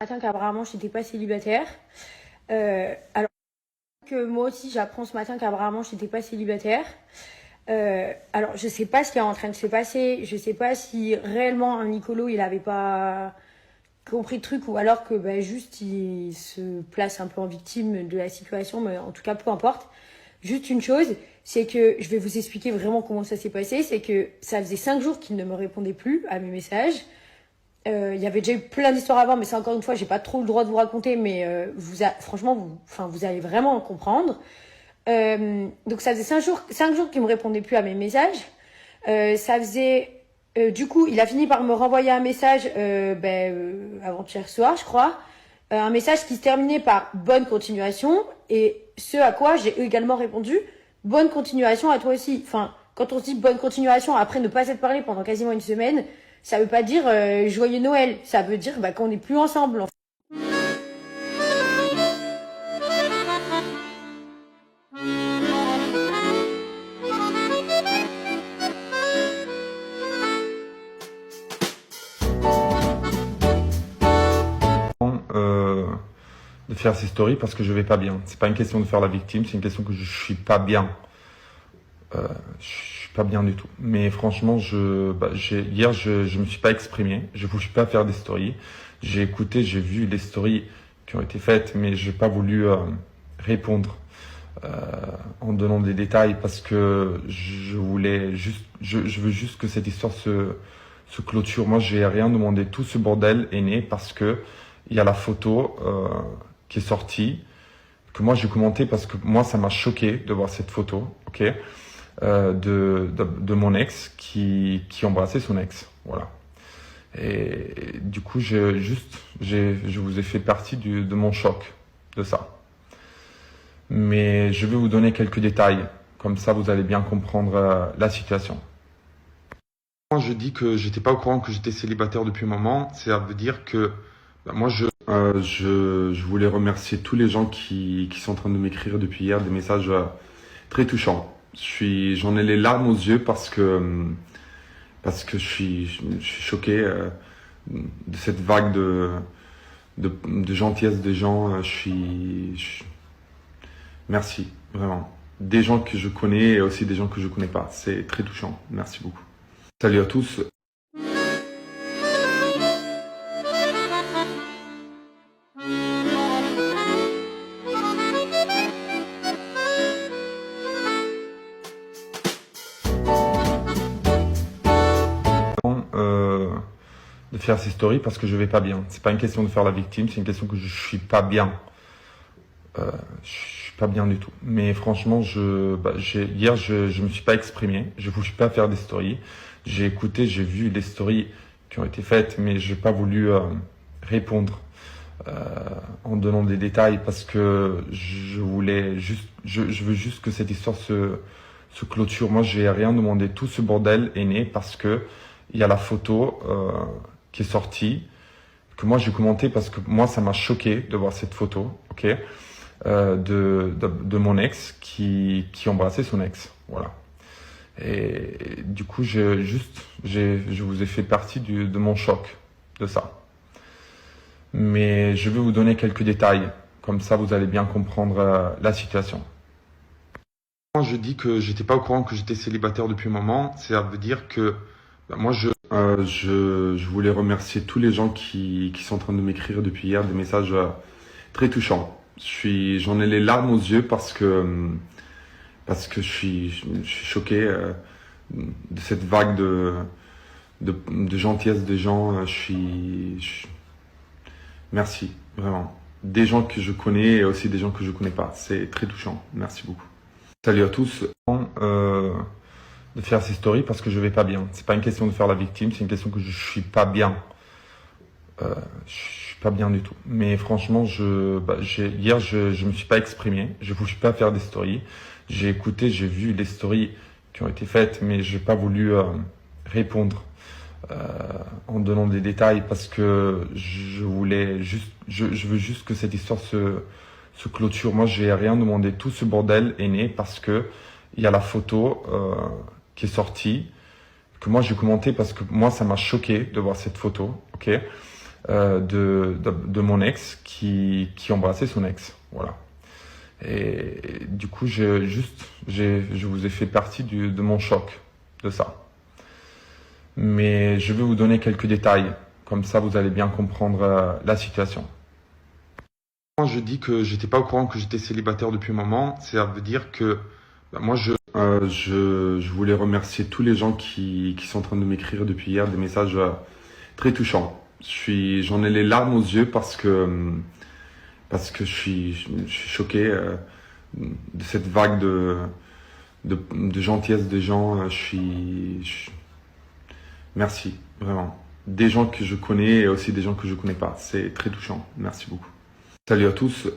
Matin qu'apparemment j'étais pas célibataire. Alors que moi aussi j'apprends ce matin qu'apparemment j'étais pas célibataire. Alors je sais pas ce qui est en train de se passer. Je sais pas si réellement un Nicolo il avait pas compris le truc ou alors que juste il se place un peu en victime de la situation. Mais en tout cas peu importe. Juste une chose, c'est que je vais vous expliquer vraiment comment ça s'est passé. C'est que ça faisait 5 jours qu'il ne me répondait plus à mes messages. Il y avait déjà eu plein d'histoires avant, mais ça encore une fois, j'ai pas trop le droit de vous raconter, mais franchement, vous allez vraiment en comprendre. Donc ça faisait 5 jours qu'il me répondait plus à mes messages. Ça faisait, du coup, il a fini par me renvoyer un message avant-hier soir, je crois, un message qui se terminait par bonne continuation, et ce à quoi j'ai également répondu bonne continuation à toi aussi. Enfin, quand on se dit bonne continuation après ne pas s'être parlé pendant quasiment une semaine, ça veut pas dire joyeux Noël. Ça veut dire qu'on n'est plus ensemble. En fait. euh, de faire ces stories parce que je vais pas bien. C'est pas une question de faire la victime, c'est une question que je suis pas bien. Je suis pas bien du tout. Mais franchement, hier, je me suis pas exprimé. Je voulais pas faire des stories. J'ai écouté, j'ai vu les stories qui ont été faites, mais j'ai pas voulu répondre euh, en donnant des détails parce que je voulais juste, je veux juste que cette histoire se clôture. Moi, j'ai rien demandé. Tout ce bordel est né parce que il y a la photo qui est sortie que moi j'ai commenté parce que moi ça m'a choqué de voir cette photo, ok, de mon ex qui embrassait son ex, voilà. Et du coup, je vous ai fait partie de mon choc de ça. Mais je vais vous donner quelques détails, comme ça vous allez bien comprendre la situation. Quand je dis que j'étais pas au courant que j'étais célibataire depuis un moment, ça veut dire que moi je voulais remercier tous les gens qui sont en train de m'écrire depuis hier des messages très touchants. J'en ai les larmes aux yeux parce que je suis choqué de cette vague de gentillesse des gens. Merci, vraiment. Des gens que je connais et aussi des gens que je connais pas. C'est très touchant. Merci beaucoup. Salut à tous. Euh, de faire ces stories parce que je vais pas bien. C'est pas une question de faire la victime, c'est une question que je suis pas bien. Je suis pas bien du tout. Mais franchement, hier, je me suis pas exprimé. Je voulais pas faire des stories. J'ai écouté, j'ai vu les stories qui ont été faites, mais j'ai pas voulu répondre en donnant des détails parce que je voulais juste, je veux juste que cette histoire se clôture. Moi, j'ai rien demandé. Tout ce bordel est né parce que il y a la photo qui est sortie que moi j'ai commenté parce que moi ça m'a choqué de voir cette photo, ok, de mon ex qui embrassait son ex, voilà. Et du coup, je vous ai fait partie de mon choc de ça. Mais je vais vous donner quelques détails, comme ça vous allez bien comprendre la situation. Quand je dis que j'étais pas au courant que j'étais célibataire depuis un moment, ça veut dire que je voulais remercier tous les gens qui sont en train de m'écrire depuis hier des messages très touchants. J'en ai les larmes aux yeux parce que je suis choqué de cette vague de gentillesse des gens. Merci, vraiment. Des gens que je connais et aussi des gens que je connais pas. C'est très touchant. Merci beaucoup. Salut à tous. De faire ces stories parce que je vais pas bien. C'est pas une question de faire la victime, c'est une question que je suis pas bien. Je suis pas bien du tout. Mais franchement, hier, je me suis pas exprimé. Je voulais pas faire des stories. J'ai écouté, j'ai vu les stories qui ont été faites, mais j'ai pas voulu répondre en donnant des détails parce que je veux juste que cette histoire se clôture. Moi, j'ai rien demandé. Tout ce bordel est né parce que il y a la photo qui est sortie que moi j'ai commenté parce que moi ça m'a choqué de voir cette photo, ok, de mon ex qui embrassait son ex. Voilà. Et du coup, je vous ai fait partie de mon choc de ça. Mais je vais vous donner quelques détails. Comme ça, vous allez bien comprendre la situation. Quand je dis que j'étais pas au courant que j'étais célibataire depuis un moment, ça veut dire que moi, je voulais remercier tous les gens qui sont en train de m'écrire depuis hier des messages très touchants. J'en ai les larmes aux yeux parce que je suis choqué de cette vague de gentillesse des gens. Merci, vraiment. Des gens que je connais et aussi des gens que je connais pas. C'est très touchant. Merci beaucoup. Salut à tous.